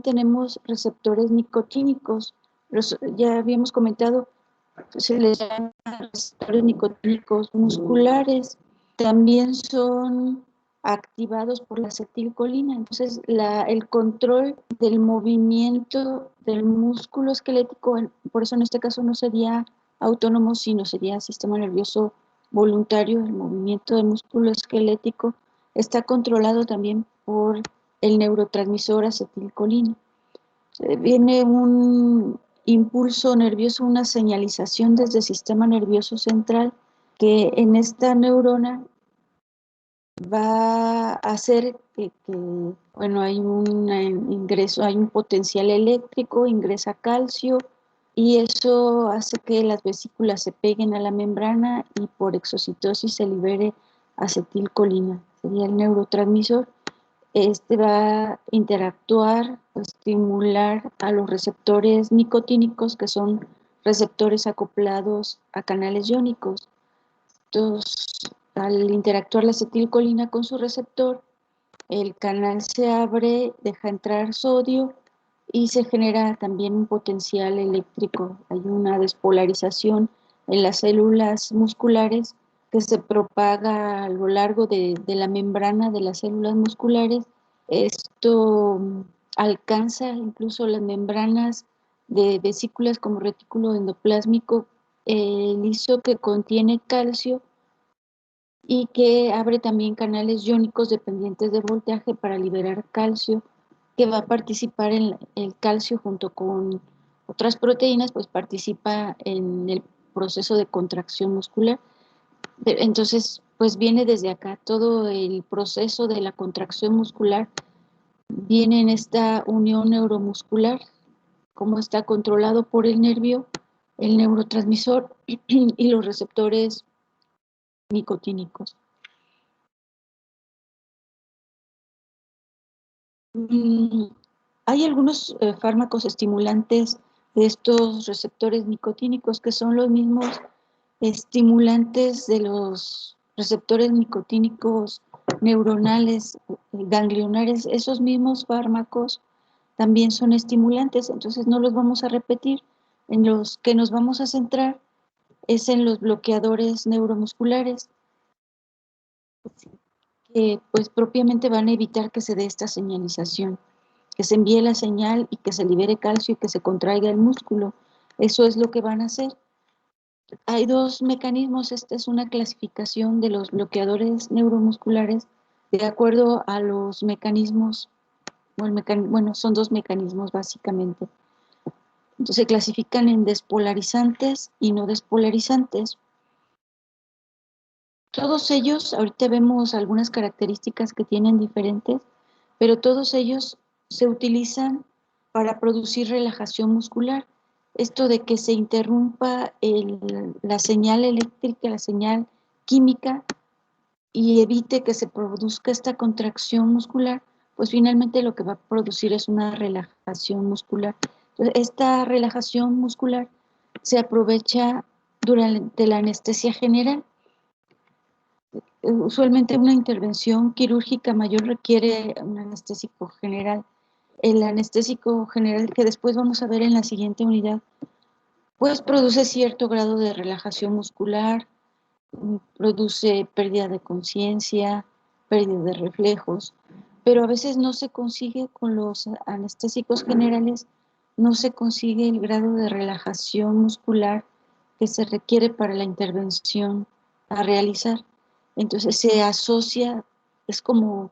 tenemos receptores nicotínicos. Ya habíamos comentado, se les llama receptores nicotínicos musculares. También son activados por la acetilcolina. Entonces, el control del movimiento del músculo esquelético, por eso en este caso no sería autónomo, sino sería sistema nervioso voluntario. El movimiento del músculo esquelético está controlado también por el neurotransmisor acetilcolina. Viene un impulso nervioso, una señalización desde el sistema nervioso central que en esta neurona va a hacer bueno, hay un ingreso, hay un potencial eléctrico, ingresa calcio y eso hace que las vesículas se peguen a la membrana y por exocitosis se libere acetilcolina, sería el neurotransmisor. Este va a interactuar, estimular a los receptores nicotínicos, que son receptores acoplados a canales iónicos. Entonces, al interactuar la acetilcolina con su receptor, el canal se abre, deja entrar sodio y se genera también un potencial eléctrico. Hay una despolarización en las células musculares que se propaga a lo largo de la membrana de las células musculares. Esto alcanza incluso las membranas de vesículas como retículo endoplásmico liso que contiene calcio y que abre también canales iónicos dependientes de voltaje para liberar calcio, que va a participar en el calcio junto con otras proteínas, pues participa en el proceso de contracción muscular. Entonces, pues viene desde acá todo el proceso de la contracción muscular, viene en esta unión neuromuscular, como está controlado por el nervio, el neurotransmisor y los receptores nicotínicos. Hay algunos fármacos estimulantes de estos receptores nicotínicos que son los mismos estimulantes de los receptores nicotínicos neuronales, ganglionares. Esos mismos fármacos también son estimulantes, entonces no los vamos a repetir. En los que nos vamos a centrar es en los bloqueadores neuromusculares, que pues propiamente van a evitar que se dé esta señalización, que se envíe la señal y que se libere calcio y que se contraiga el músculo. Eso es lo que van a hacer. Hay dos mecanismos, esta es una clasificación de los bloqueadores neuromusculares de acuerdo a los mecanismos, bueno, son dos mecanismos básicamente. Entonces se clasifican en despolarizantes y no despolarizantes. Todos ellos, ahorita vemos algunas características que tienen diferentes, pero todos ellos se utilizan para producir relajación muscular. Esto de que se interrumpa la señal eléctrica, la señal química, y evite que se produzca esta contracción muscular, pues finalmente lo que va a producir es una relajación muscular. Entonces, esta relajación muscular se aprovecha durante la anestesia general. Usualmente una intervención quirúrgica mayor requiere un anestésico general. El anestésico general, que después vamos a ver en la siguiente unidad, pues produce cierto grado de relajación muscular, produce pérdida de conciencia, pérdida de reflejos, pero a veces no se consigue con los anestésicos generales, no se consigue el grado de relajación muscular que se requiere para la intervención a realizar. Entonces se asocia, es como,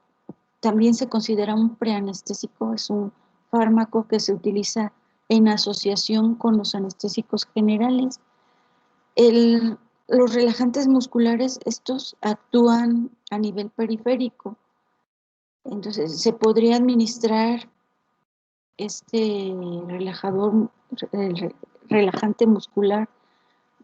también se considera un preanestésico, es un fármaco que se utiliza en asociación con los anestésicos generales. Los relajantes musculares, estos actúan a nivel periférico, entonces se podría administrar este relajante muscular,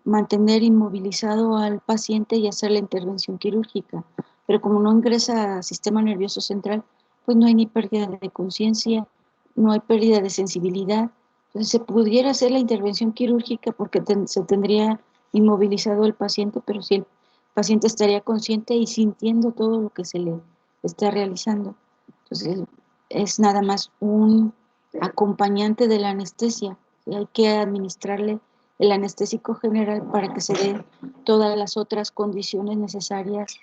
mantener inmovilizado al paciente y hacer la intervención quirúrgica, pero como no ingresa al sistema nervioso central, pues no hay ni pérdida de conciencia, no hay pérdida de sensibilidad. Entonces se pudiera hacer la intervención quirúrgica porque se tendría inmovilizado el paciente, pero si el paciente estaría consciente y sintiendo todo lo que se le está realizando. Entonces es nada más un acompañante de la anestesia. Y hay que administrarle el anestésico general para que se den todas las otras condiciones necesarias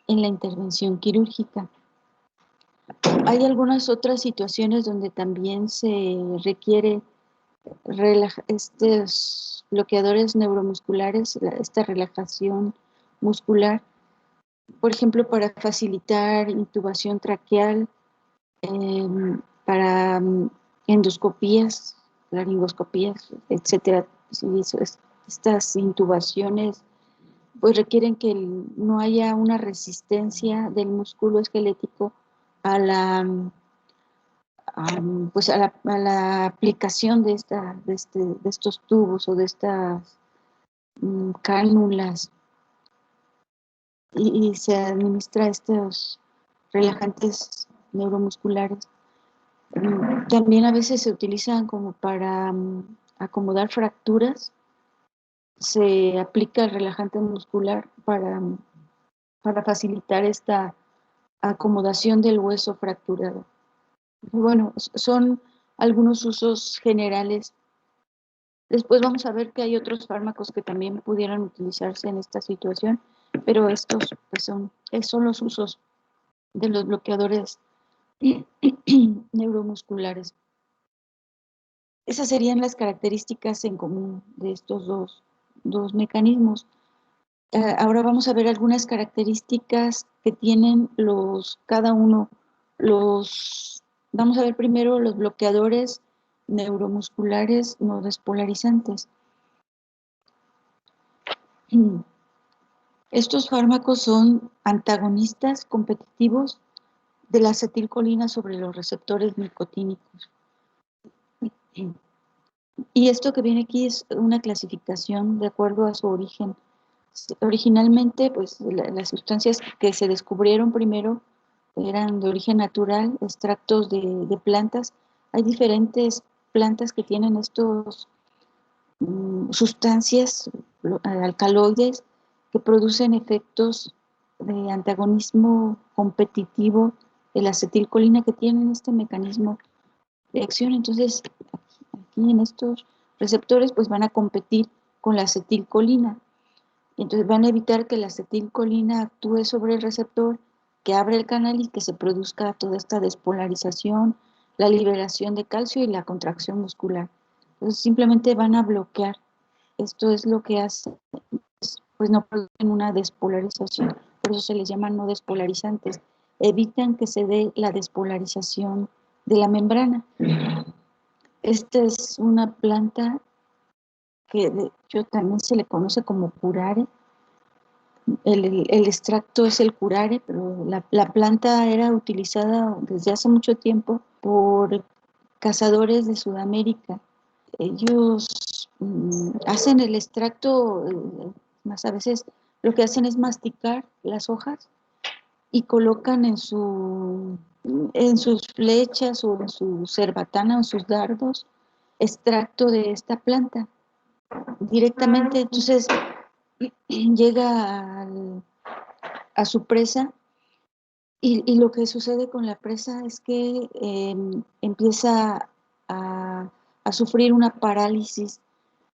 en la intervención quirúrgica. Hay algunas otras situaciones donde también se requiere estos bloqueadores neuromusculares, esta relajación muscular, por ejemplo, para facilitar intubación traqueal, para endoscopías, laringoscopías, etcétera. Sí, estas intubaciones pues requieren que no haya una resistencia del músculo esquelético a la, pues a la aplicación de estos tubos o de estas cánulas, y se administra estos relajantes neuromusculares. También a veces se utilizan como para acomodar fracturas. Se aplica el relajante muscular para facilitar esta acomodación del hueso fracturado. Bueno, son algunos usos generales. Después vamos a ver que hay otros fármacos que también pudieran utilizarse en esta situación, pero estos pues son los usos de los bloqueadores neuromusculares. Esas serían las características en común de estos dos mecanismos. Ahora vamos a ver algunas características que tienen cada uno. Vamos a ver primero los bloqueadores neuromusculares no despolarizantes. Estos fármacos son antagonistas competitivos de la acetilcolina sobre los receptores nicotínicos. Y esto que viene aquí es una clasificación de acuerdo a su origen. Originalmente, pues las sustancias que se descubrieron primero eran de origen natural, extractos de plantas. Hay diferentes plantas que tienen estos sustancias alcaloides que producen efectos de antagonismo competitivo de la acetilcolina, que tienen este mecanismo de acción. Entonces, aquí en estos receptores pues van a competir con la acetilcolina. Entonces van a evitar que la acetilcolina actúe sobre el receptor, que abra el canal y que se produzca toda esta despolarización, la liberación de calcio y la contracción muscular. Entonces simplemente van a bloquear. Esto es lo que hace, pues no producen una despolarización, por eso se les llama no despolarizantes. Evitan que se dé la despolarización de la membrana. Esta es una planta que de hecho también se le conoce como curare. El extracto es el curare, pero la planta era utilizada desde hace mucho tiempo por cazadores de Sudamérica. Ellos hacen el extracto, más a veces lo que hacen es masticar las hojas y colocan en sus flechas o en su cerbatana o en sus dardos extracto de esta planta directamente. Entonces llega a su presa y lo que sucede con la presa es que empieza a, a sufrir una parálisis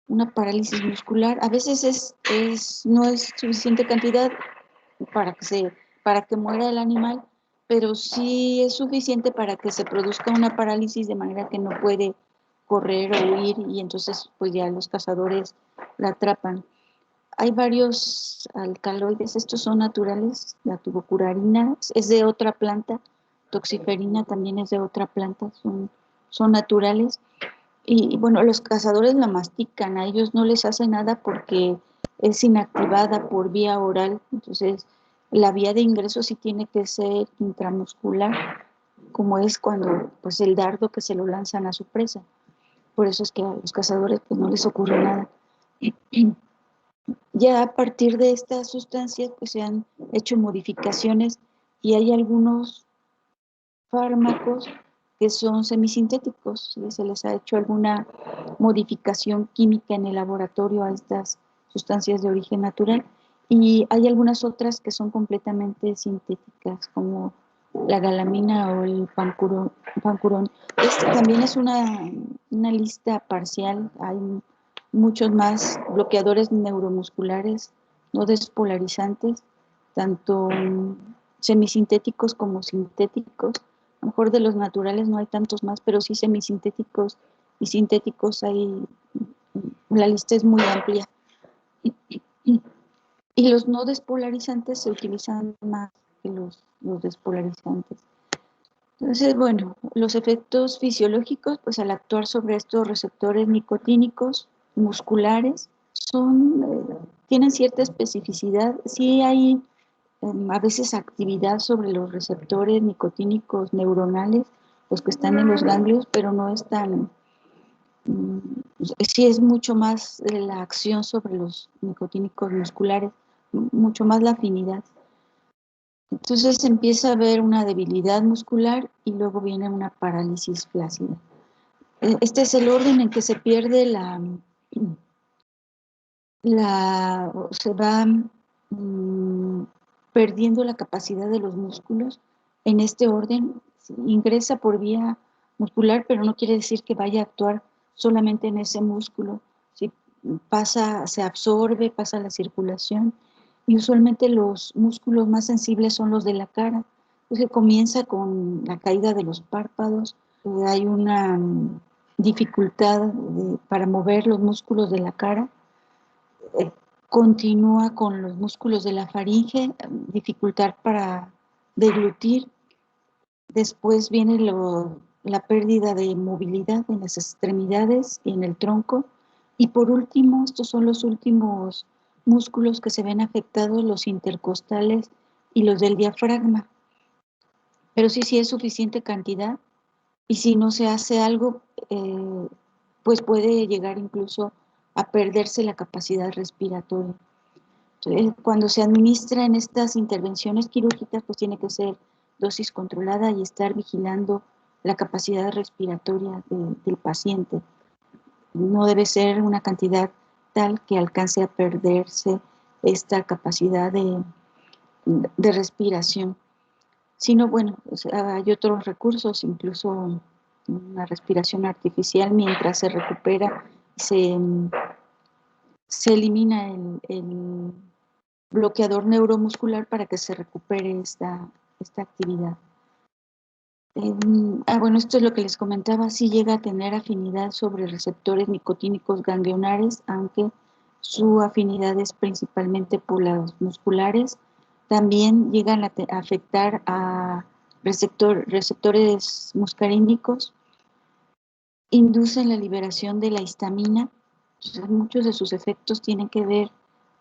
muscular. A veces no es suficiente cantidad para que muera el animal, pero sí es suficiente para que se produzca una parálisis de manera que no puede correr o huir, y entonces pues ya los cazadores la atrapan. Hay varios alcaloides, estos son naturales. La tubocurarina es de otra planta, toxiferina también es de otra planta, son naturales. Y bueno, los cazadores la mastican, a ellos no les hace nada porque es inactivada por vía oral. Entonces la vía de ingreso sí tiene que ser intramuscular, como es cuando pues el dardo que se lo lanzan a su presa. Por eso es que a los cazadores pues no les ocurre nada. Ya a partir de estas sustancias pues se han hecho modificaciones y hay algunos fármacos que son semisintéticos, y se les ha hecho alguna modificación química en el laboratorio a estas sustancias de origen natural, y hay algunas otras que son completamente sintéticas, como la galamina o el pancurón. También es una lista parcial, hay muchos más bloqueadores neuromusculares no despolarizantes, tanto semisintéticos como sintéticos. A lo mejor de los naturales no hay tantos más, pero sí semisintéticos y sintéticos hay, la lista es muy amplia. Y los no despolarizantes se utilizan más que los despolarizantes. Entonces, bueno, los efectos fisiológicos, pues al actuar sobre estos receptores nicotínicos musculares, tienen cierta especificidad. Sí hay a veces actividad sobre los receptores nicotínicos neuronales, los que están en los ganglios, pero no es tan, mm, sí es mucho más la acción sobre los nicotínicos musculares, mucho más la afinidad. Entonces empieza a haber una debilidad muscular y luego viene una parálisis flácida. Este es el orden en que se pierde se va perdiendo la capacidad de los músculos. En este orden ingresa por vía muscular, pero no quiere decir que vaya a actuar solamente en ese músculo. ¿Sí? Se absorbe, pasa a la circulación y usualmente los músculos más sensibles son los de la cara. Entonces comienza con la caída de los párpados, hay una dificultad para mover los músculos de la cara, eh, continúa con los músculos de la faringe, dificultad para deglutir, después viene la pérdida de movilidad en las extremidades y en el tronco, y por último, estos son los últimos músculos que se ven afectados, los intercostales y los del diafragma. Pero sí es suficiente cantidad, y si no se hace algo, pues puede llegar incluso a perderse la capacidad respiratoria. Entonces, cuando se administra en estas intervenciones quirúrgicas, pues tiene que ser dosis controlada y estar vigilando la capacidad respiratoria del paciente. No debe ser una cantidad tal que alcance a perderse esta capacidad de respiración. Sino, bueno, pues hay otros recursos, incluso una respiración artificial mientras se recupera, se, se elimina el bloqueador neuromuscular para que se recupere esta actividad. Bueno, esto es lo que les comentaba, sí llega a tener afinidad sobre receptores nicotínicos ganglionares, aunque su afinidad es principalmente por las musculares. También llegan a afectar a receptores muscarínicos, inducen la liberación de la histamina. Entonces, muchos de sus efectos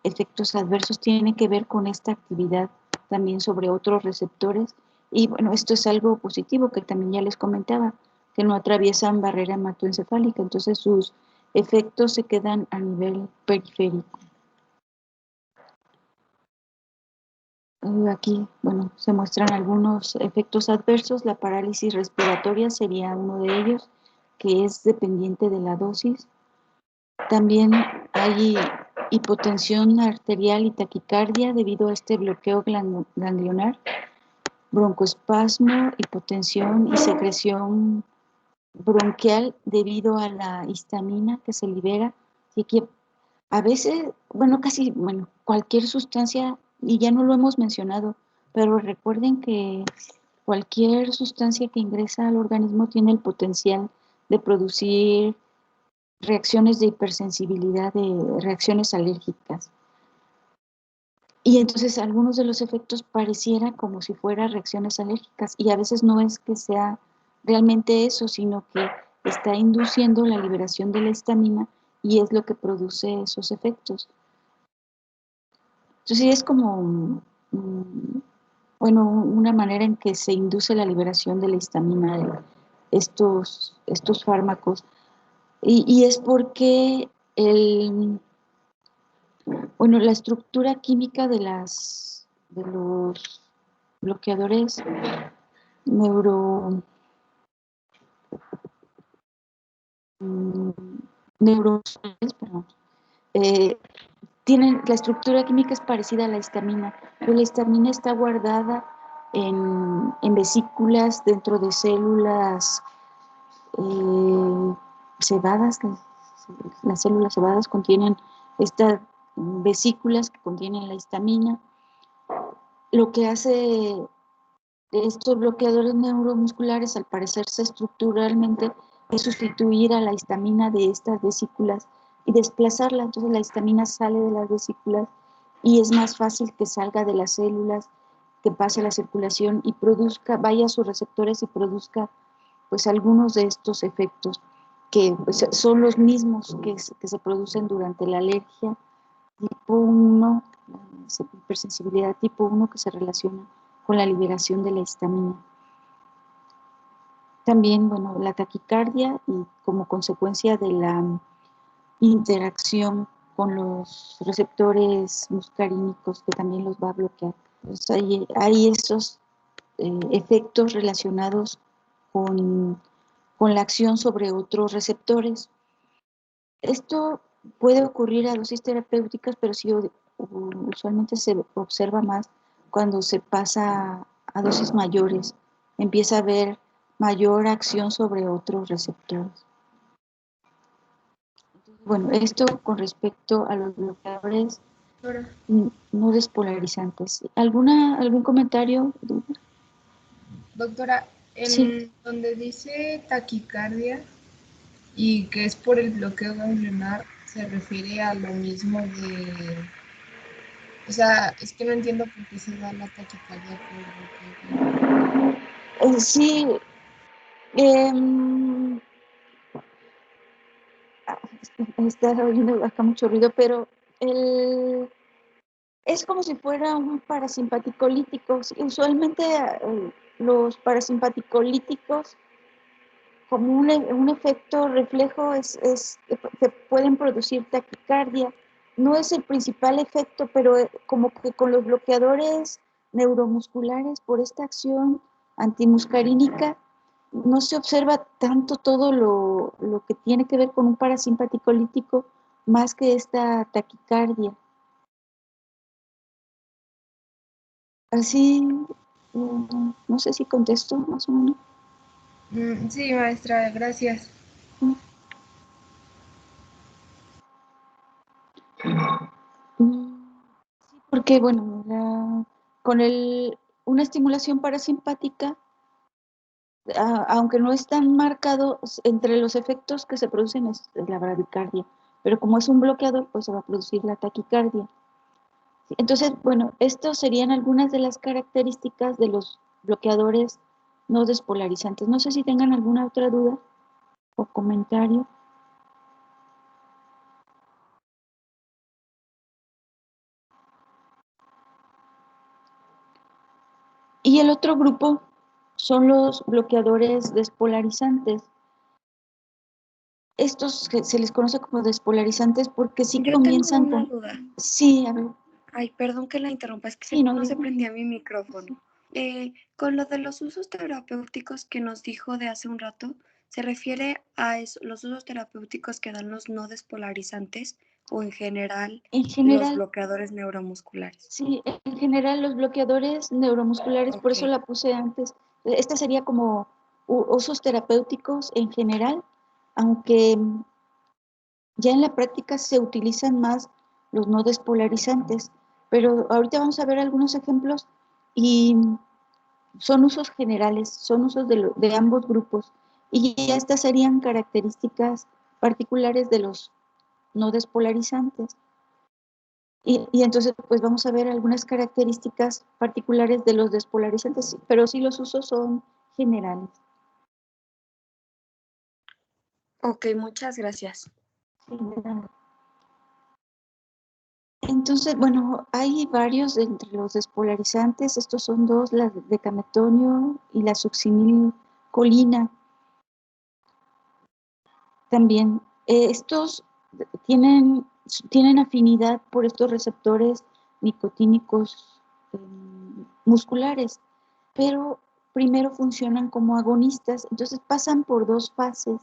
efectos adversos tienen que ver con esta actividad también sobre otros receptores. Y bueno, esto es algo positivo que también ya les comentaba, que no atraviesan barrera hematoencefálica, entonces sus efectos se quedan a nivel periférico. Aquí, bueno, se muestran algunos efectos adversos. La parálisis respiratoria sería uno de ellos, que es dependiente de la dosis. También hay hipotensión arterial y taquicardia debido a este bloqueo ganglionar, broncoespasmo, hipotensión y secreción bronquial debido a la histamina que se libera. Y que a veces, bueno, cualquier sustancia, y ya no lo hemos mencionado, pero recuerden que cualquier sustancia que ingresa al organismo tiene el potencial de producir reacciones de hipersensibilidad, de reacciones alérgicas. Y entonces algunos de los efectos pareciera como si fueran reacciones alérgicas y a veces no es que sea realmente eso, sino que está induciendo la liberación de la histamina y es lo que produce esos efectos. Entonces sí es como, bueno, una manera en que se induce la liberación de la histamina de estos fármacos. Y es porque bueno, la estructura química de los bloqueadores neuro, mm, neuromusculares, perdón, eh, la estructura química es parecida a la histamina, pero la histamina está guardada en vesículas dentro de células cebadas. Las células cebadas contienen estas vesículas que contienen la histamina. Lo que hace estos bloqueadores neuromusculares, al parecerse estructuralmente, es sustituir a la histamina de estas vesículas y desplazarla. Entonces la histamina sale de las vesículas y es más fácil que salga de las células, que pase la circulación y produzca, vaya a sus receptores y produzca pues algunos de estos efectos que pues, son los mismos que se producen durante la alergia tipo 1, hipersensibilidad tipo 1, que se relaciona con la liberación de la histamina. También, bueno, la taquicardia y como consecuencia de la interacción con los receptores muscarínicos, que también los va a bloquear. Pues hay esos efectos relacionados con, con la acción sobre otros receptores. Esto puede ocurrir a dosis terapéuticas, pero sí usualmente se observa más cuando se pasa a dosis mayores. Empieza a haber mayor acción sobre otros receptores. Bueno, esto con respecto a los bloqueadores no despolarizantes. ¿Algún comentario? Doctora, Sí. en donde dice taquicardia y que es por el bloqueo ganglionar, se refiere a lo mismo de... O sea, es que no entiendo por qué se da la taquicardia por bloqueo ganglionar. Sí. Está oyendo acá mucho ruido, pero es como si fuera un parasimpaticolítico. Usualmente los parasimpaticolíticos, como un efecto reflejo, que pueden producir taquicardia. No es el principal efecto, pero como que con los bloqueadores neuromusculares, por esta acción antimuscarínica, no se observa tanto todo lo que tiene que ver con un parasimpaticolítico, más que esta taquicardia. Así, no sé si contesto más o menos. Sí, maestra, gracias. Sí, porque bueno, con una estimulación parasimpática, aunque no es tan marcado, entre los efectos que se producen es la bradicardia, pero como es un bloqueador, pues se va a producir la taquicardia. Entonces, bueno, estos serían algunas de las características de los bloqueadores no despolarizantes. No sé si tengan alguna otra duda o comentario. Y el otro grupo son los bloqueadores despolarizantes. Estos que se les conoce como despolarizantes porque sí Yo tengo comienzan una con... duda. Sí, a ver. Ay, perdón que la interrumpa, es Sí, que no, no se digo. prendía mi micrófono. Con lo de los usos terapéuticos que nos dijo de hace un rato, ¿se refiere a los usos terapéuticos que dan los no despolarizantes o en general En los general, bloqueadores neuromusculares? sí, en general los bloqueadores neuromusculares, por Ok, eso la puse antes. Esta sería como usos terapéuticos en general, aunque ya en la práctica se utilizan más los no despolarizantes, pero ahorita vamos a ver algunos ejemplos y son usos generales, son usos de ambos grupos y ya estas serían características particulares de los no despolarizantes. Y entonces pues vamos a ver algunas características particulares de los despolarizantes, pero sí los usos son generales. ok, muchas gracias. Generales. Entonces, bueno, hay varios entre los despolarizantes. Estos son dos, la decametonio y la succinilcolina. También, estos tienen afinidad por estos receptores nicotínicos musculares, pero primero funcionan como agonistas, entonces pasan por dos fases.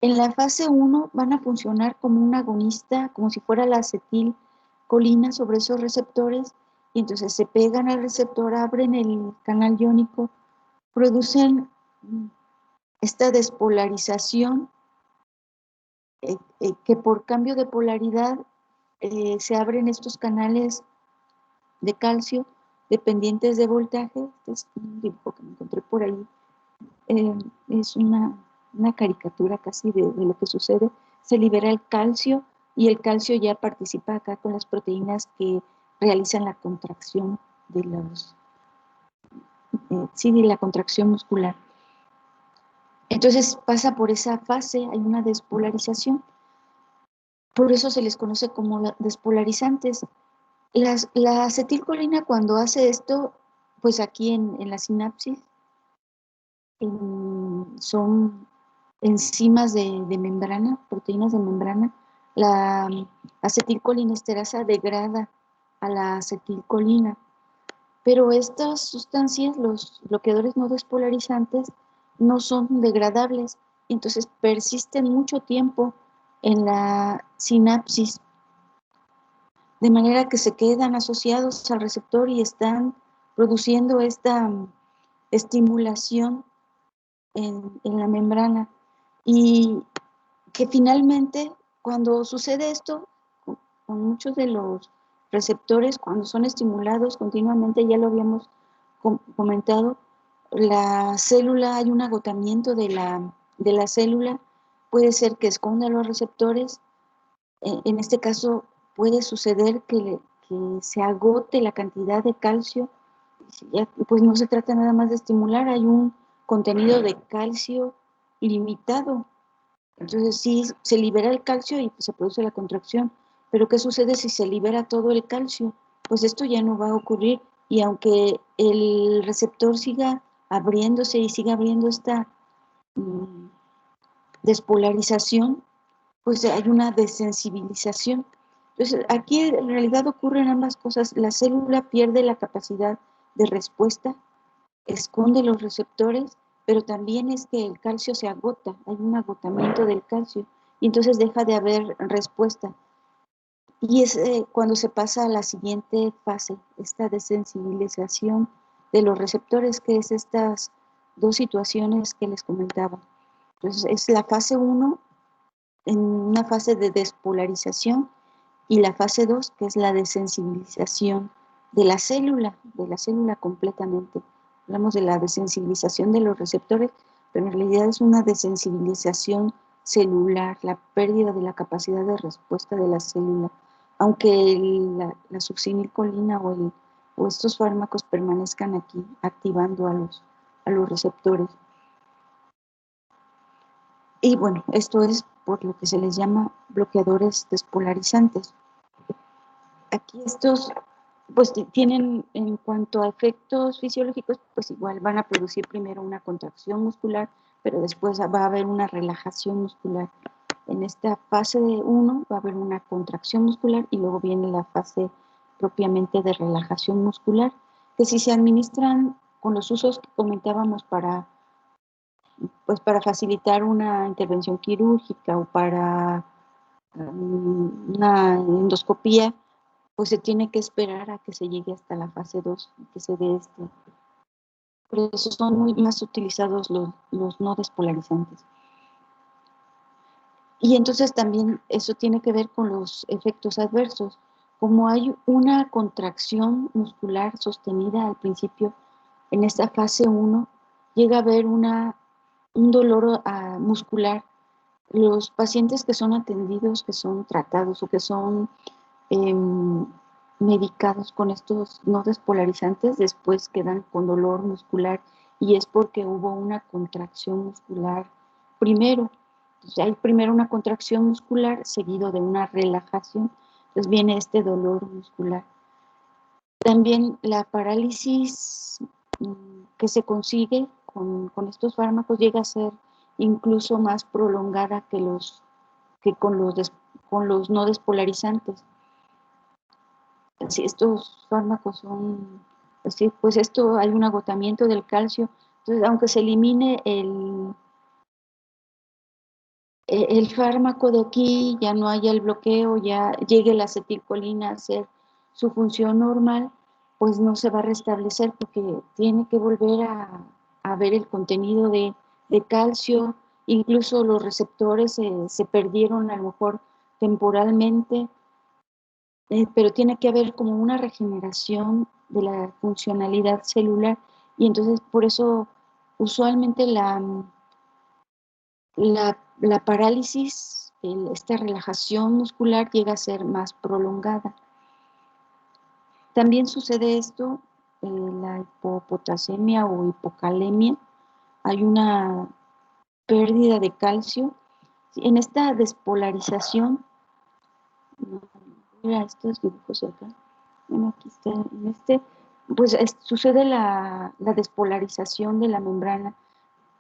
En la fase 1 van a funcionar como un agonista, como si fuera la acetilcolina sobre esos receptores, y entonces se pegan al receptor, abren el canal iónico, producen esta despolarización que por cambio de polaridad se abren estos canales de calcio dependientes de voltaje. Este es un dibujo que me encontré por ahí. Es una caricatura casi de lo que sucede. Se libera el calcio y el calcio ya participa acá con las proteínas que realizan la contracción de los, sí, de la contracción muscular. Entonces pasa por esa fase, hay una despolarización. Por eso se les conoce como despolarizantes. La acetilcolina, cuando hace esto, pues aquí en la sinapsis, son enzimas de membrana, proteínas de membrana. La acetilcolinesterasa degrada a la acetilcolina, pero estas sustancias, los bloqueadores no despolarizantes, no son degradables, entonces persisten mucho tiempo en la sinapsis, de manera que se quedan asociados al receptor y están produciendo esta estimulación en la membrana. Y que finalmente, cuando sucede esto, con muchos de los receptores, cuando son estimulados continuamente, ya lo habíamos comentado, la célula, hay un agotamiento de la célula, puede ser que esconda los receptores. En este caso puede suceder que se agote la cantidad de calcio, pues no se trata nada más de estimular, hay un contenido de calcio limitado. Entonces sí, se libera el calcio y pues, se produce la contracción. Pero ¿qué sucede si se libera todo el calcio? Pues esto ya no va a ocurrir, y aunque el receptor siga abriéndose y siga abriendo esta despolarización, pues hay una desensibilización. Entonces, aquí en realidad ocurren ambas cosas. La célula pierde la capacidad de respuesta, esconde los receptores, pero también es que el calcio se agota, hay un agotamiento del calcio, y entonces deja de haber respuesta. Y es cuando se pasa a la siguiente fase, esta desensibilización de los receptores, que es estas dos situaciones que les comentaba. Entonces, es la fase 1, en una fase de despolarización, y la fase 2, que es la desensibilización de la célula completamente. Hablamos de la desensibilización de los receptores, pero en realidad es una desensibilización celular, la pérdida de la capacidad de respuesta de la célula, aunque la succinilcolina o estos fármacos permanezcan aquí activando a los receptores. Y bueno, esto es por lo que se les llama bloqueadores despolarizantes. Aquí estos pues tienen, en cuanto a efectos fisiológicos, pues igual van a producir primero una contracción muscular, pero después va a haber una relajación muscular. En esta fase 1 va a haber una contracción muscular y luego viene la fase propiamente de relajación muscular, que si se administran con los usos que comentábamos para facilitar una intervención quirúrgica o para una endoscopía, pues se tiene que esperar a que se llegue hasta la fase 2, que se dé esto. Por eso son muy más utilizados los no despolarizantes. Y entonces también eso tiene que ver con los efectos adversos. Como hay una contracción muscular sostenida al principio, en esta fase 1, llega a haber un dolor muscular. Los pacientes que son atendidos, que son tratados o que son medicados con estos no despolarizantes, después quedan con dolor muscular, y es porque hubo una contracción muscular primero. Entonces, hay primero una contracción muscular seguido de una relajación, entonces viene este dolor muscular. También la parálisis que se consigue con estos fármacos llega a ser incluso más prolongada que con los no despolarizantes. Si estos fármacos son, pues esto hay un agotamiento del calcio, entonces aunque se elimine el fármaco de aquí, ya no haya el bloqueo, ya llegue la acetilcolina a hacer su función normal, pues no se va a restablecer porque tiene que volver a ver el contenido de calcio, incluso los receptores se perdieron a lo mejor temporalmente, pero tiene que haber como una regeneración de la funcionalidad celular y entonces por eso usualmente la parálisis, esta relajación muscular llega a ser más prolongada. También sucede esto en la hipopotasemia o hipocalemia. Hay una pérdida de calcio. En esta despolarización, mira estos dibujos de acá. Bueno, aquí está, en este, pues sucede la despolarización de la membrana.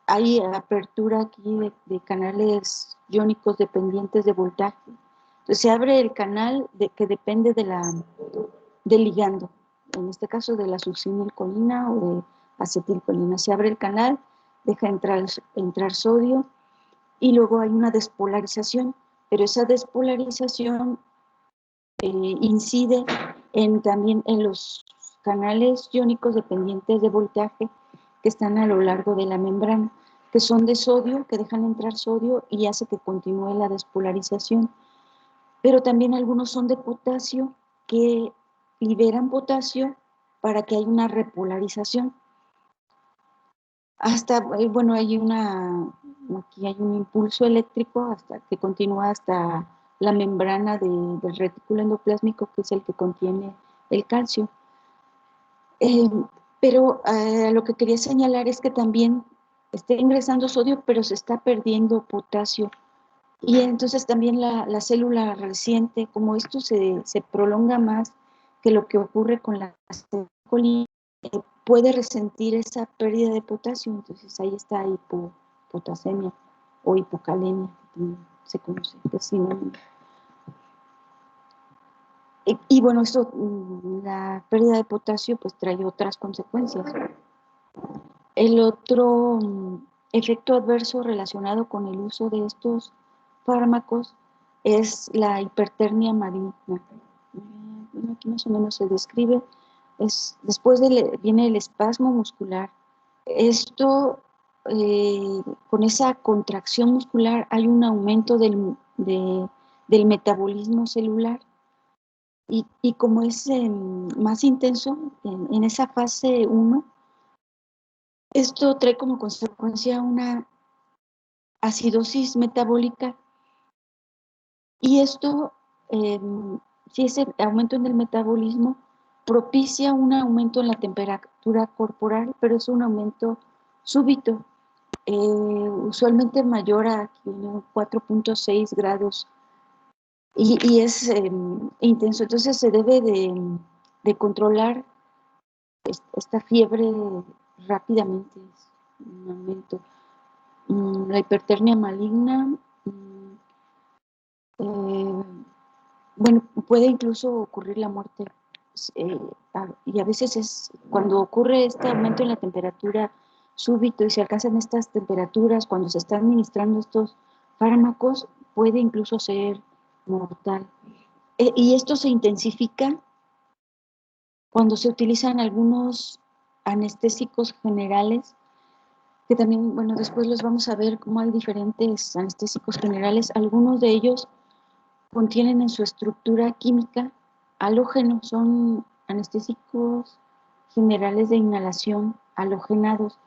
Hay apertura aquí de canales iónicos dependientes de voltaje. Entonces se abre el canal que depende del ligando, en este caso de la succinilcolina o de acetilcolina. Se abre el canal, deja entrar sodio y luego hay una despolarización, pero esa despolarización incide también en los canales iónicos dependientes de voltaje que están a lo largo de la membrana, que son de sodio, que dejan entrar sodio y hace que continúe la despolarización. Pero también algunos son de potasio, que liberan potasio para que haya una repolarización. Hasta, bueno, aquí hay un impulso eléctrico hasta que continúa hasta la membrana del retículo endoplásmico, que es el que contiene el calcio. Pero lo que quería señalar es que también está ingresando sodio, pero se está perdiendo potasio. Y entonces también la célula reciente, como esto se prolonga más que lo que ocurre con la acetilcolina, puede resentir esa pérdida de potasio. Entonces ahí está hipopotasemia o hipocalemia, que también se conoce, que es sinónimo. Y bueno, esto, la pérdida de potasio pues trae otras consecuencias. El otro efecto adverso relacionado con el uso de estos fármacos es la hipertermia maligna. Bueno, aquí más o menos se describe. Después viene el espasmo muscular. Esto, con esa contracción muscular, hay un aumento del metabolismo celular. Y como es más intenso en esa fase 1, esto trae como consecuencia una acidosis metabólica y esto, si ese aumento en el metabolismo propicia un aumento en la temperatura corporal, pero es un aumento súbito, usualmente mayor a 4.6 grados y es intenso. Entonces se debe de controlar esta fiebre rápidamente, es un aumento. La hipertermia maligna, bueno, puede incluso ocurrir la muerte. Y a veces cuando ocurre este aumento en la temperatura súbito y se alcanzan estas temperaturas, cuando se están administrando estos fármacos, puede incluso ser mortal. Y esto se intensifica cuando se utilizan algunos anestésicos generales, que también, bueno, después los vamos a ver cómo hay diferentes anestésicos generales. Algunos de ellos contienen en su estructura química halógeno, son anestésicos generales de inhalación halogenados,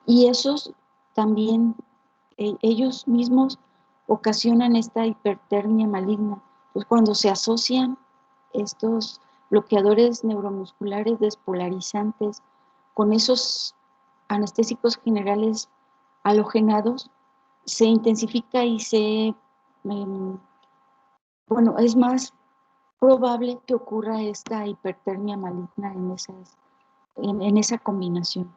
y esos también, ellos mismos ocasionan esta hipertermia maligna. Pues cuando se asocian estos bloqueadores neuromusculares despolarizantes con esos anestésicos generales halogenados, se intensifica y bueno, es más probable que ocurra esta hipertermia maligna en esa combinación.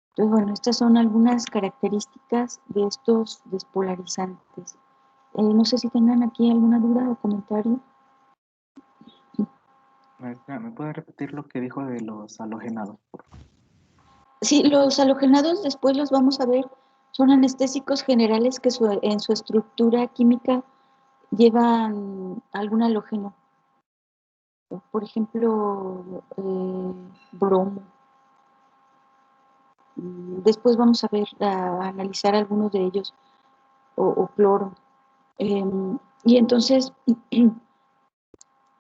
Entonces, bueno, estas son algunas características de estos despolarizantes. No sé si tengan aquí alguna duda o comentario. Maestra, ¿me puede repetir lo que dijo de los halogenados, por favor? Sí, los halogenados después los vamos a ver. Son anestésicos generales que en su estructura química llevan algún halógeno. por ejemplo, bromo. Después vamos a ver, a analizar algunos de ellos, o cloro. Y entonces,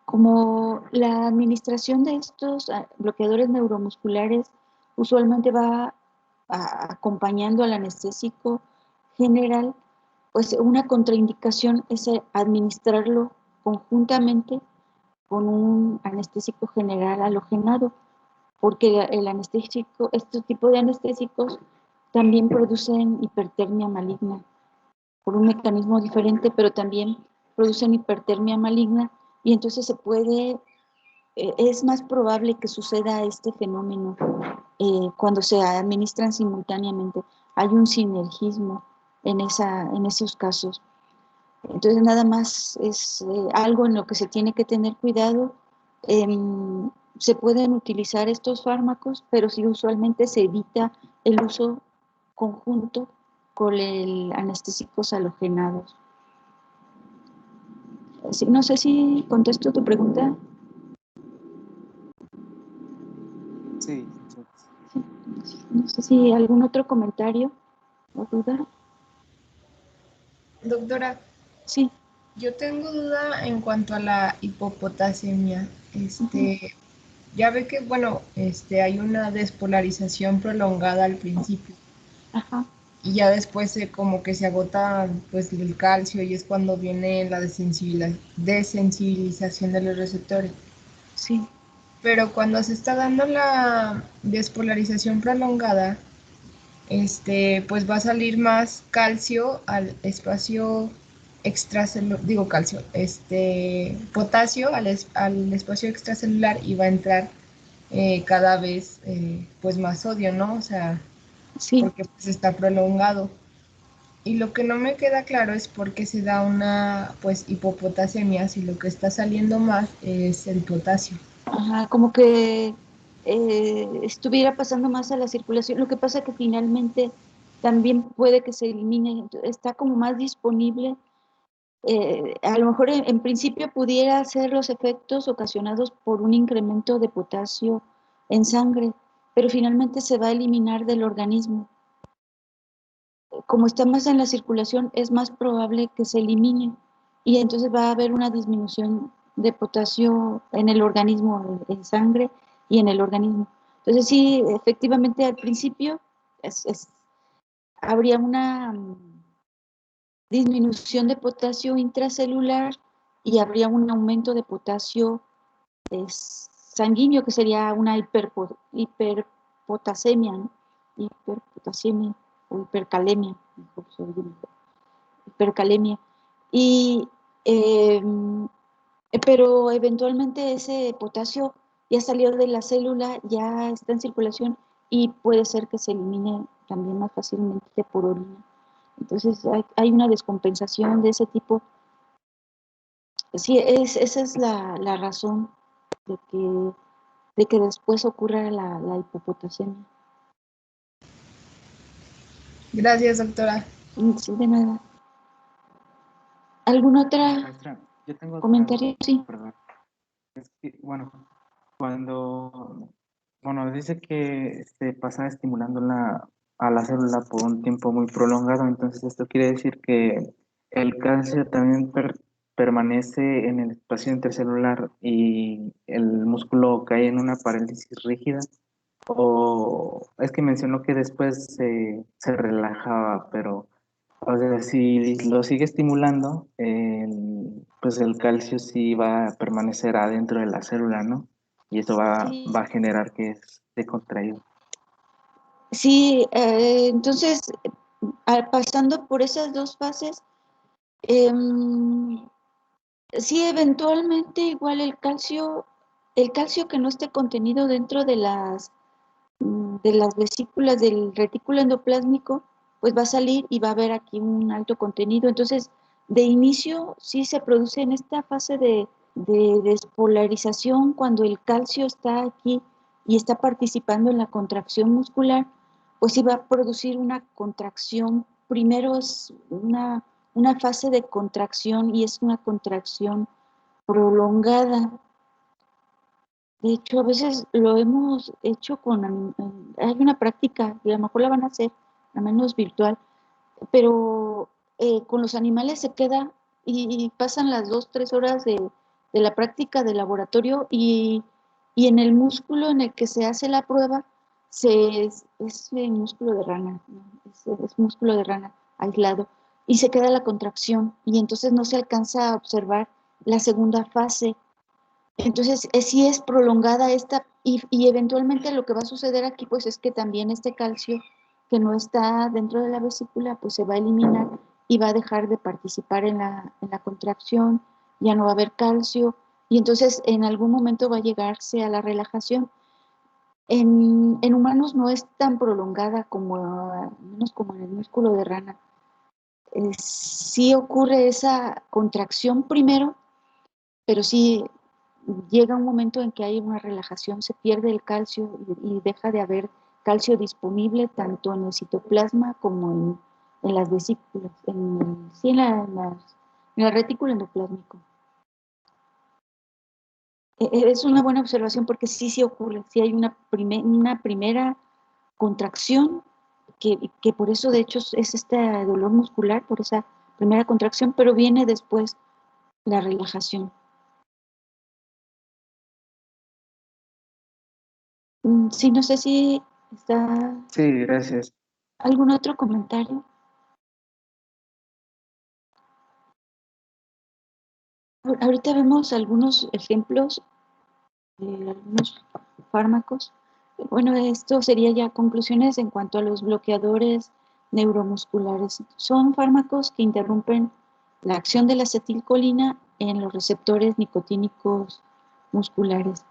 como la administración de estos bloqueadores neuromusculares usualmente va acompañando al anestésico general, pues una contraindicación es administrarlo conjuntamente con un anestésico general halogenado, porque el anestésico, este tipo de anestésicos también producen hipertermia maligna por un mecanismo diferente, pero también producen hipertermia maligna y entonces es más probable que suceda este fenómeno cuando se administran simultáneamente. Hay un sinergismo en esos casos. Entonces nada más es algo en lo que se tiene que tener cuidado. Se pueden utilizar estos fármacos, pero sí usualmente se evita el uso conjunto con el anestésicos halogenados. Sí, no sé si contesto tu pregunta. Sí, sí. Sí, no sé si algún otro comentario o duda. Doctora, Sí. yo tengo duda en cuanto a la hipopotasemia. Ujú. Ya ve que, bueno, hay una despolarización prolongada al principio Ajá. y ya después como que se agota pues el calcio y es cuando viene la desensibilización de los receptores. Sí. Pero cuando se está dando la despolarización prolongada, pues va a salir más calcio al espacio extracelular, digo calcio, potasio al espacio extracelular y va a entrar cada vez pues más sodio, ¿no? O sea, Sí. porque pues está prolongado. Y lo que no me queda claro es por qué se da una pues hipopotasemia si lo que está saliendo más es el potasio. Ajá, como que estuviera pasando más a la circulación. Lo que pasa que finalmente también puede que se elimine, está como más disponible. A lo mejor en principio pudiera ser los efectos ocasionados por un incremento de potasio en sangre, pero finalmente se va a eliminar del organismo. Como está más en la circulación, es más probable que se elimine y entonces va a haber una disminución de potasio en el organismo, en sangre y en el organismo. Entonces sí, efectivamente al principio habría una disminución de potasio intracelular y habría un aumento de potasio sanguíneo, que sería una hiperpotasemia, ¿no? Hiperpotasemia o hipercalemia, mejor se oye mejor, hipercalemia. Y, eh, pero eventualmente ese potasio ya salió de la célula, ya está en circulación y puede ser que se elimine también más fácilmente por orina. Entonces hay una descompensación de ese tipo. Sí, esa es la razón de que después ocurra la hipopotasemia. Gracias, doctora. Sí, de nada. ¿Algún otro Maestra, yo tengo otra duda, comentario? Sí. perdón. Es que, bueno, bueno, dice que se pasa estimulando a la célula por un tiempo muy prolongado, entonces esto quiere decir que el calcio también permanece en el espacio intercelular y el músculo cae en una parálisis rígida, o es que mencionó que después se relajaba, pero o sea, si lo sigue estimulando, pues el calcio sí va a permanecer adentro de la célula, ¿no? Y eso va a generar que esté contraído. Sí, entonces, pasando por esas dos fases, sí, eventualmente igual el calcio que no esté contenido dentro de las vesículas del retículo endoplásmico, pues va a salir y va a haber aquí un alto contenido. Entonces, de inicio sí se produce en esta fase de despolarización, cuando el calcio está aquí y está participando en la contracción muscular, pues sí va a producir una contracción. Primero es una fase de contracción y es una contracción prolongada. De hecho, a veces lo hemos hecho hay una práctica, y a lo mejor la van a hacer, al menos virtual, pero con los animales se queda y pasan las 2, 3 horas de la práctica de laboratorio y en el músculo en el que se hace la prueba es el músculo de rana, ¿no? Es músculo de rana aislado y se queda la contracción y entonces no se alcanza a observar la segunda fase. Entonces, sí es prolongada esta y eventualmente lo que va a suceder aquí pues es que también este calcio que no está dentro de la vesícula pues se va a eliminar y va a dejar de participar en la contracción, ya no va a haber calcio y entonces en algún momento va a llegarse a la relajación. En humanos no es tan prolongada como, al menos como en el músculo de rana. Sí ocurre esa contracción primero, pero sí llega un momento en que hay una relajación, se pierde el calcio y deja de haber calcio disponible tanto en el citoplasma como en las vesículas, sí, en la retículo endoplásmico. Es una buena observación porque sí ocurre, sí hay una primera contracción que por eso de hecho es este dolor muscular, por esa primera contracción, pero viene después la relajación. Sí, no sé si está Sí, gracias. algún otro comentario. Ahorita vemos algunos ejemplos de algunos fármacos. Bueno, esto sería ya conclusiones en cuanto a los bloqueadores neuromusculares. Son fármacos que interrumpen la acción de la acetilcolina en los receptores nicotínicos musculares.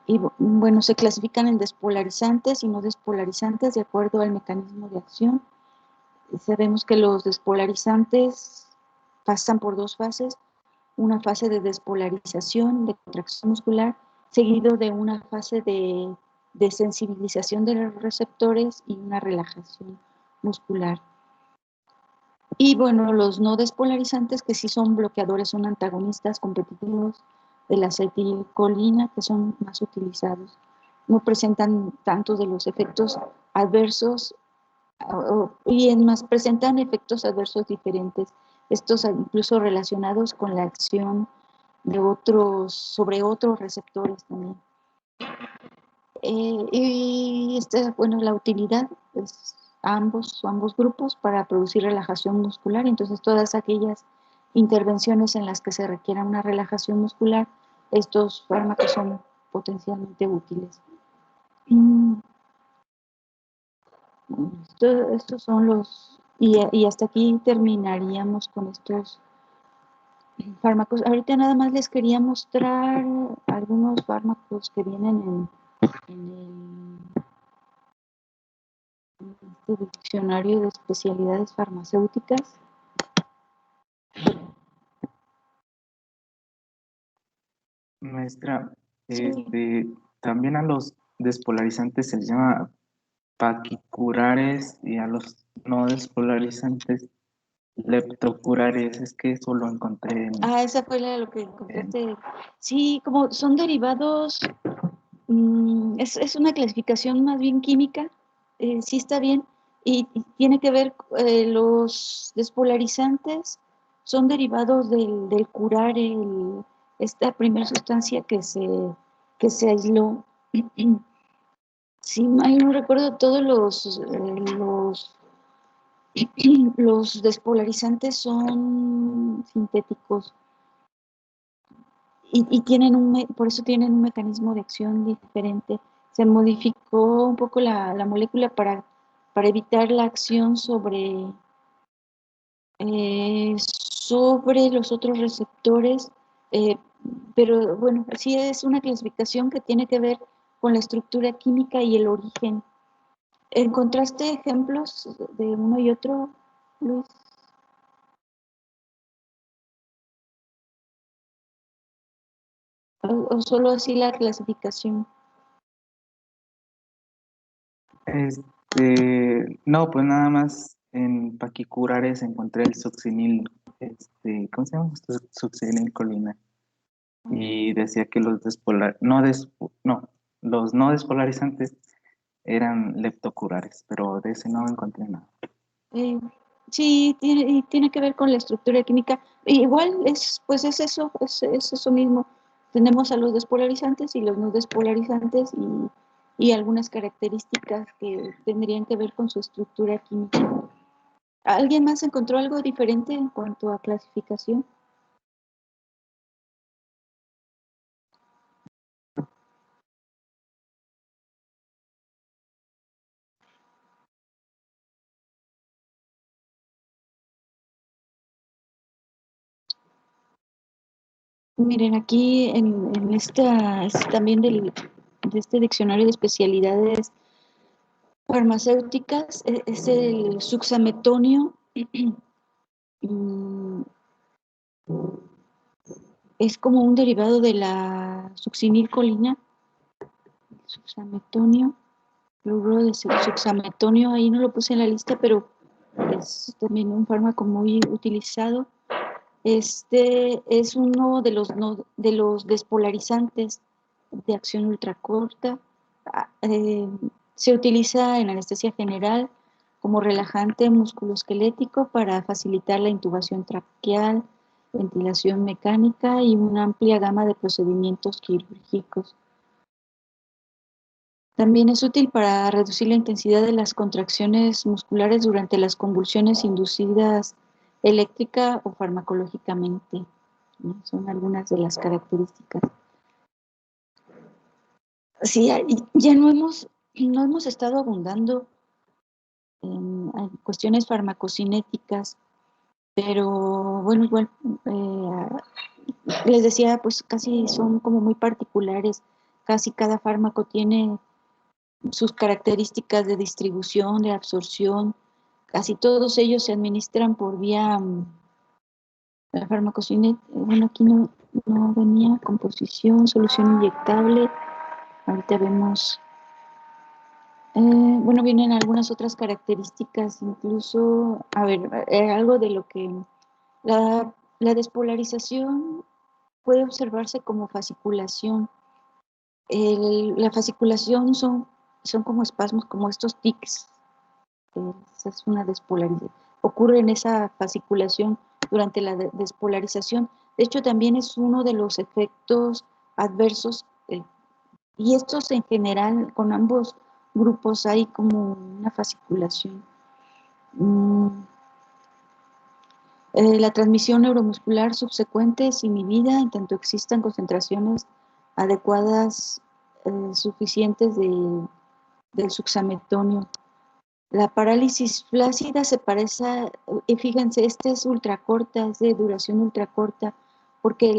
Y bueno, se clasifican en despolarizantes y no despolarizantes de acuerdo al mecanismo de acción. Sabemos que los despolarizantes pasan por 2 fases, una fase de despolarización, de contracción muscular, seguido de una fase de sensibilización de los receptores y una relajación muscular. Y bueno, los no despolarizantes, que sí son bloqueadores, son antagonistas competitivos de la acetilcolina, que son más utilizados. No presentan tantos de los efectos adversos y en más presentan efectos adversos diferentes, estos incluso relacionados con la acción de sobre otros receptores también. Bueno, la utilidad es ambos grupos para producir relajación muscular, entonces todas aquellas intervenciones en las que se requiera una relajación muscular, estos fármacos son potencialmente útiles. Estos son y hasta aquí terminaríamos con estos fármacos. Ahorita nada más les quería mostrar algunos fármacos que vienen en este diccionario de especialidades farmacéuticas. Maestra, Sí. también a los despolarizantes se les llama paquicurares y a los no despolarizantes leptocurares. Es que eso lo encontré Esa fue lo que en- encontraste. Sí, como son derivados, es una clasificación más bien química, sí está bien, y tiene que ver, los despolarizantes son derivados del curar esta primera sustancia que se aisló. Si mal no recuerdo, todos los despolarizantes son sintéticos y tienen por eso tienen un mecanismo de acción diferente. Se modificó un poco la molécula para evitar la acción sobre los otros receptores, eh, pero bueno, sí es una clasificación que tiene que ver con la estructura química y el origen. ¿Encontraste ejemplos de uno y otro, Luis? ¿O solo así la clasificación? No, pues nada más en paquicurares encontré el succinil, ¿cómo se llama? Succinilcolina. y decía que los no despolarizantes eran leptocurares, pero de ese no encontré nada. Sí, tiene que ver con la estructura química. Igual pues es eso mismo. Tenemos a los despolarizantes y los no despolarizantes y algunas características que tendrían que ver con su estructura química. ¿Alguien más encontró algo diferente en cuanto a clasificación? Miren, aquí en esta, también de este diccionario de especialidades farmacéuticas, es el suxametonio. mm, Es como un derivado de la succinilcolina, suxametonio, fluoruro de suxametonio, ahí no lo puse en la lista, pero es también un fármaco muy utilizado. Este es uno de los, de los despolarizantes de acción ultracorta. Se utiliza en anestesia general como relajante musculoesquelético para facilitar la intubación traqueal, ventilación mecánica y una amplia gama de procedimientos quirúrgicos. También es útil para reducir la intensidad de las contracciones musculares durante las convulsiones inducidas eléctrica o farmacológicamente, ¿no? Son algunas de las características. Sí, ya no hemos estado abundando en cuestiones farmacocinéticas, pero bueno, igual les decía, pues casi son como muy particulares, casi cada fármaco tiene sus características de distribución, de absorción, casi todos ellos se administran por vía la farmacocinética. Bueno, aquí no venía composición, solución inyectable, ahorita vemos, bueno, vienen algunas otras características, incluso, a ver, algo de lo que la despolarización puede observarse como fasciculación. La fasciculación son como espasmos, como estos tics. Esa es una despolarización. Ocurre en esa fasciculación durante la despolarización. De hecho, también es uno de los efectos adversos, y estos en general, con ambos grupos hay como una fasciculación. Mm, la transmisión neuromuscular subsecuente es inhibida en tanto existan concentraciones adecuadas, suficientes del suxametonio. La parálisis flácida se parece, y fíjense, esta es ultracorta, es de duración ultracorta, porque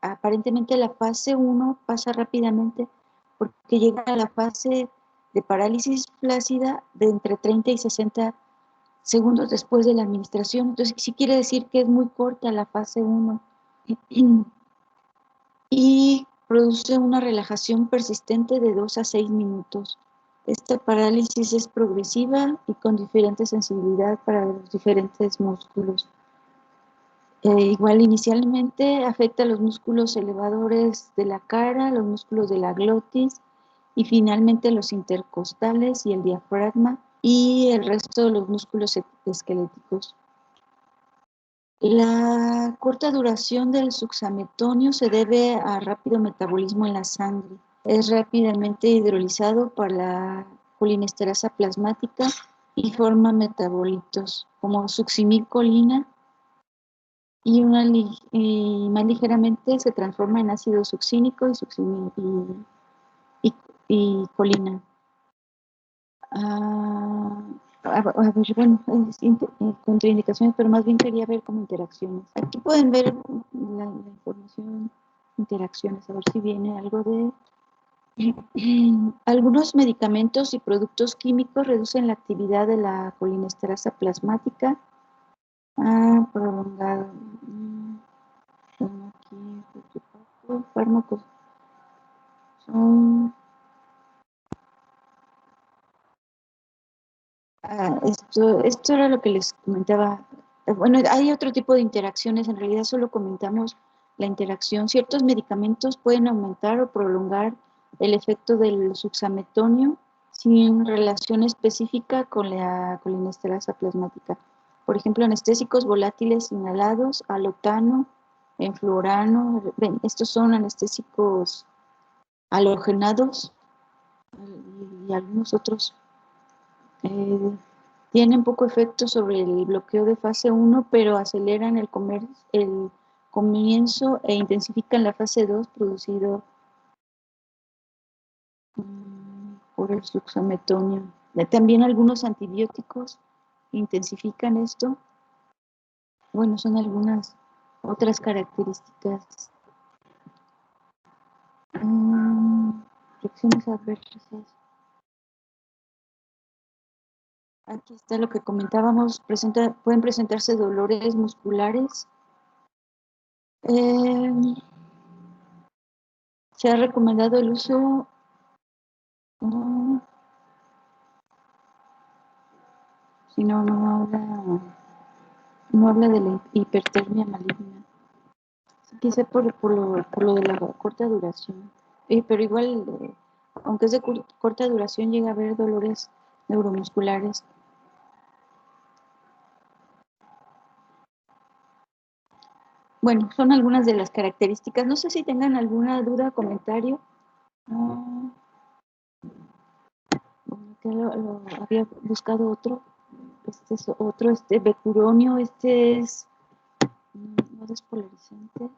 aparentemente la fase 1 pasa rápidamente, porque llega a la fase de parálisis flácida de entre 30 y 60 segundos después de la administración. Entonces, sí quiere decir que es muy corta la fase 1 y produce una relajación persistente de 2 a 6 minutos. Esta parálisis es progresiva y con diferente sensibilidad para los diferentes músculos. Igual inicialmente afecta los músculos elevadores de la cara, los músculos de la glotis y finalmente los intercostales y el diafragma y el resto de los músculos esqueléticos. La corta duración del suxametonio se debe a rápido metabolismo en la sangre. Es rápidamente hidrolizado por la colinesterasa plasmática y forma metabolitos como succinilcolina y más ligeramente se transforma en ácido succínico y colina. A ver, bueno, contraindicaciones, pero más bien quería ver como interacciones. Aquí pueden ver la información, interacciones, a ver si viene algo de... Algunos medicamentos y productos químicos reducen la actividad de la colinesterasa plasmática. Prolongado. Bueno, aquí, fármacos son... esto era lo que les comentaba. Bueno, hay otro tipo de interacciones, en realidad solo comentamos la interacción. Ciertos medicamentos pueden aumentar o prolongar el efecto del suxametonio sin relación específica con la colinesterasa plasmática. Por ejemplo, anestésicos volátiles inhalados, alotano, enflurano, estos son anestésicos halogenados y algunos otros tienen poco efecto sobre el bloqueo de fase 1, pero aceleran el comienzo e intensifican la fase 2 producido por el suxametonio. También algunos antibióticos intensifican esto. Bueno, son algunas otras características. Reacciones adversas. Aquí está lo que comentábamos, pueden presentarse dolores musculares. Se ha recomendado el uso, si no habla de la hipertermia maligna. Quizá por lo de la corta duración. Pero igual, aunque es de corta duración, llega a haber dolores neuromusculares. Bueno, son algunas de las características. No sé si tengan alguna duda o comentario. Que había buscado otro. Este es otro, becuronio, este es no despolarizante.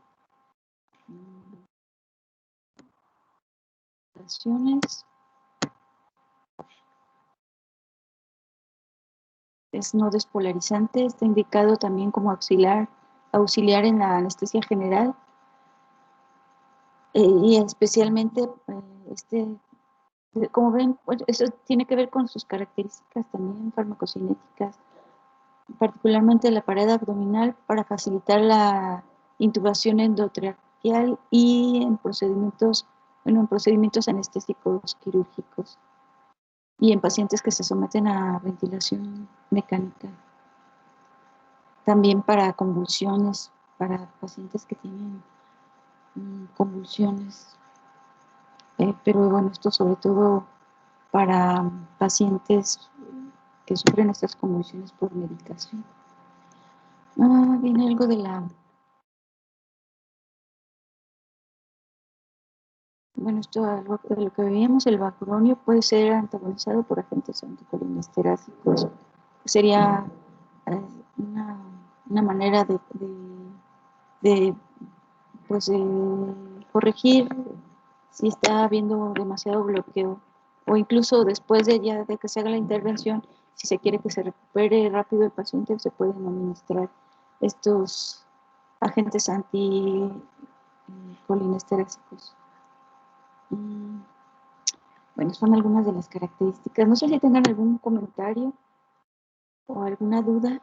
Es no despolarizante, está indicado también como auxiliar en la anestesia general y especialmente como ven, pues, eso tiene que ver con sus características también farmacocinéticas, particularmente la pared abdominal para facilitar la intubación endotraqueal y en procedimientos anestésicos quirúrgicos y en pacientes que se someten a ventilación mecánica. También para convulsiones, para pacientes que tienen convulsiones. Pero bueno, esto sobre todo para pacientes que sufren estas convulsiones por medicación. Viene algo de bueno, esto algo de lo que veíamos, el bacuronio puede ser antagonizado por agentes anticolinesterásicos. Sería una manera de corregir si está habiendo demasiado bloqueo o incluso después de que se haga la intervención, si se quiere que se recupere rápido el paciente, se pueden administrar estos agentes anticolinesterásicos. Bueno, son algunas de las características. No sé si tengan algún comentario o alguna duda.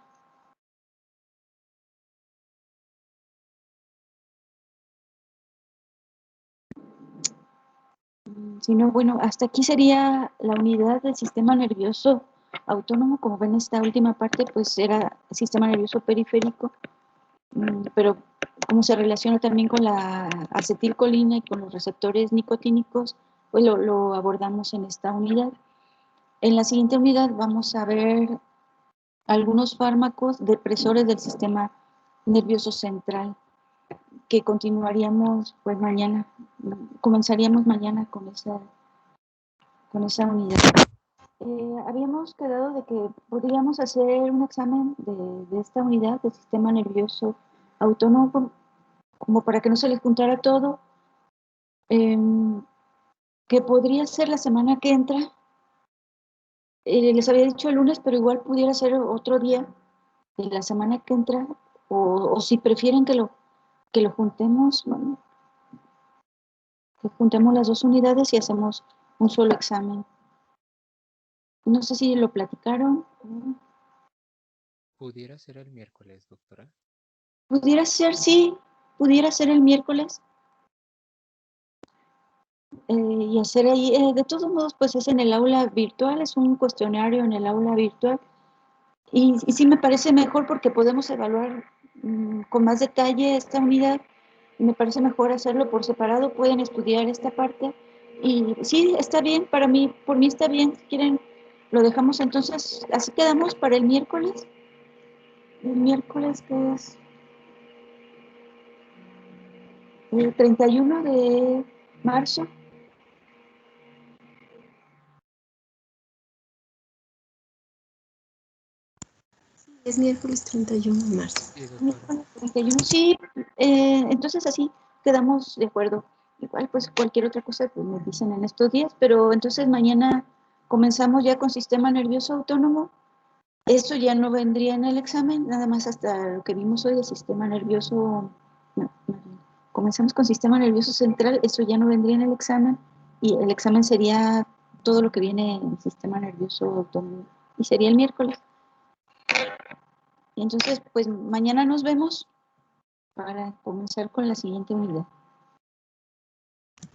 Si no, bueno, hasta aquí sería la unidad del sistema nervioso autónomo. Como ven, esta última parte pues era sistema nervioso periférico, pero como se relaciona también con la acetilcolina y con los receptores nicotínicos, pues lo abordamos en esta unidad. En la siguiente unidad vamos a ver algunos fármacos depresores del sistema nervioso central que continuaríamos pues mañana, comenzaríamos mañana con esa unidad. Habíamos quedado de que podríamos hacer un examen de esta unidad del sistema nervioso autónomo, como para que no se les juntara todo, que podría ser la semana que entra. Les había dicho el lunes, pero igual pudiera ser otro día de la semana que entra, o si prefieren que lo juntemos, bueno, que juntemos las dos unidades y hacemos un solo examen. No sé si lo platicaron. ¿Pudiera ser el miércoles, doctora? Pudiera ser, sí, pudiera ser el miércoles. Y hacer ahí, de todos modos, pues es en el aula virtual, es un cuestionario en el aula virtual. Y sí me parece mejor porque podemos evaluar con más detalle esta unidad me parece mejor hacerlo por separado, pueden estudiar esta parte y sí, está bien, para mí, por mí está bien, si quieren, lo dejamos entonces, así quedamos para el miércoles que es el 31 de marzo. Es miércoles 31 de marzo. Sí, doctora. Miércoles 31, sí, entonces así quedamos de acuerdo. Igual, pues cualquier otra cosa pues me dicen en estos días, pero entonces mañana comenzamos ya con sistema nervioso autónomo. Eso ya no vendría en el examen, nada más hasta lo que vimos hoy de sistema nervioso, no, comenzamos con sistema nervioso central, eso ya no vendría en el examen, y el examen sería todo lo que viene en el sistema nervioso autónomo, y sería el miércoles. Y entonces, pues mañana nos vemos para comenzar con la siguiente unidad.